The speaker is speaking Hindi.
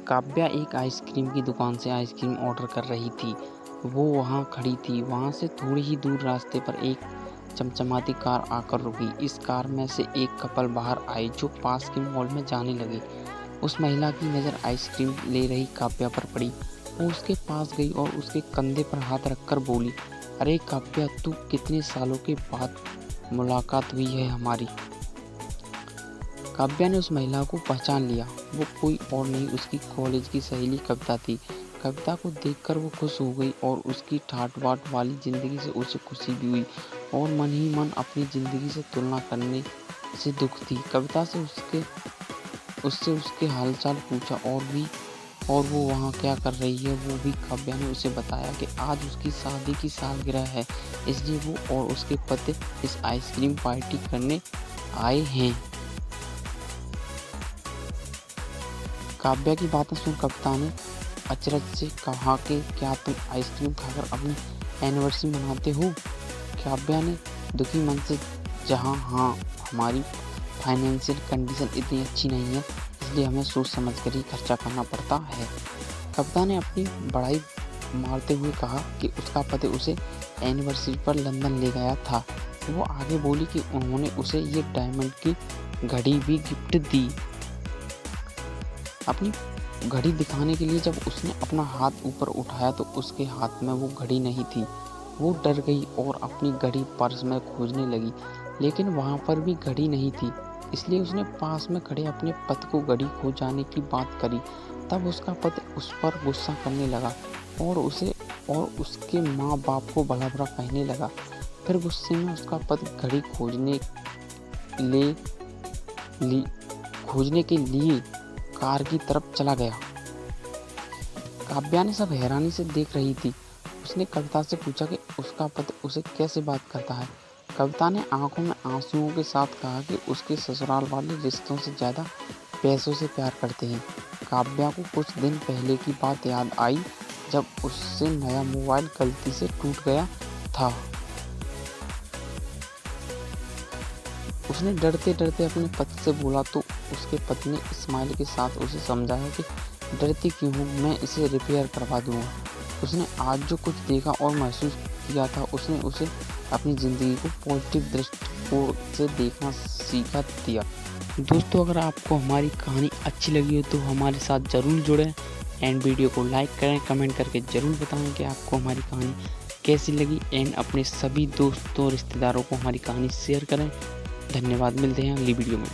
काव्या एक आइसक्रीम की दुकान से आइसक्रीम ऑर्डर कर रही थी। वो वहाँ खड़ी थी। वहाँ से थोड़ी ही दूर रास्ते पर एक चमचमाती कार आकर रुकी। इस कार में से एक कपल बाहर आए जो पास के मॉल में जाने लगे। उस महिला की नज़र आइसक्रीम ले रही काव्या पर पड़ी। वो उसके पास गई और उसके कंधे पर हाथ रखकर बोली, अरे काव्या, तू कितने सालों के बाद मुलाकात हुई है हमारी। काव्या ने उस महिला को पहचान लिया। वो कोई और नहीं, उसकी कॉलेज की सहेली कविता थी। कविता को देखकर वो खुश हो गई और उसकी ठाट बाट वाली ज़िंदगी से उसे खुशी भी हुई और मन ही मन अपनी ज़िंदगी से तुलना करने से दुख थी। कविता से उससे उसके हालचाल पूछा और वो वहाँ क्या कर रही है वो भी। काव्या ने उसे बताया कि आज उसकी शादी की सालगिरह है, इसलिए वो और उसके पति इस आइसक्रीम पार्टी करने आए हैं। काव्या की बातें सुन कविता ने अचरज से कहा कि क्या तुम आइसक्रीम खाकर अपनी एनिवर्सरी मनाते हो। काव्या ने दुखी मन से जहाँ हाँ, हमारी फाइनेंशियल कंडीशन इतनी अच्छी नहीं है, इसलिए हमें सोच समझ कर ही खर्चा करना पड़ता है। कविता ने अपनी बड़ाई मारते हुए कहा कि उसका पति उसे एनिवर्सरी पर लंदन ले गया था। वो आगे बोली कि उन्होंने उसे ये डायमंड की घड़ी भी गिफ्ट दी। अपनी घड़ी दिखाने के लिए जब उसने अपना हाथ ऊपर उठाया तो उसके हाथ में वो घड़ी नहीं थी। वो डर गई और अपनी घड़ी पर्स में खोजने लगी, लेकिन वहाँ पर भी घड़ी नहीं थी। इसलिए उसने पास में खड़े अपने पति को घड़ी खो जाने की बात करी। तब उसका पति उस पर गुस्सा करने लगा और उसके माँ बाप को भला बुरा कहने लगा। फिर गुस्से में उसका पति घड़ी खोजने के लिए कार की तरफ चला गया। काव्या ने सब हैरानी से देख रही थी। उसने कविता से पूछा कि उसका पति उसे कैसे बात करता है। कविता ने आंखों में आंसुओं के साथ कहा कि उसके ससुराल वाले रिश्तों से ज़्यादा पैसों से प्यार करते हैं। काव्या को कुछ दिन पहले की बात याद आई जब उससे नया मोबाइल गलती से टूट गया था। उसने डरते डरते अपने पति से बोला तो उसके पति ने स्माइल के साथ उसे समझाया कि डरती क्यों हूँ, मैं इसे रिपेयर करवा दूँगा। उसने आज जो कुछ देखा और महसूस किया था, उसने उसे अपनी ज़िंदगी को पॉजिटिव दृष्टिकोण से देखना सीखा दिया। दोस्तों, अगर आपको हमारी कहानी अच्छी लगी हो तो हमारे साथ ज़रूर जुड़ें एंड वीडियो को लाइक करें, कमेंट करके ज़रूर बताएं कि आपको हमारी कहानी कैसी लगी एंड अपने सभी दोस्तों रिश्तेदारों को हमारी कहानी शेयर करें। धन्यवाद। मिलते हैं अगली वीडियो में।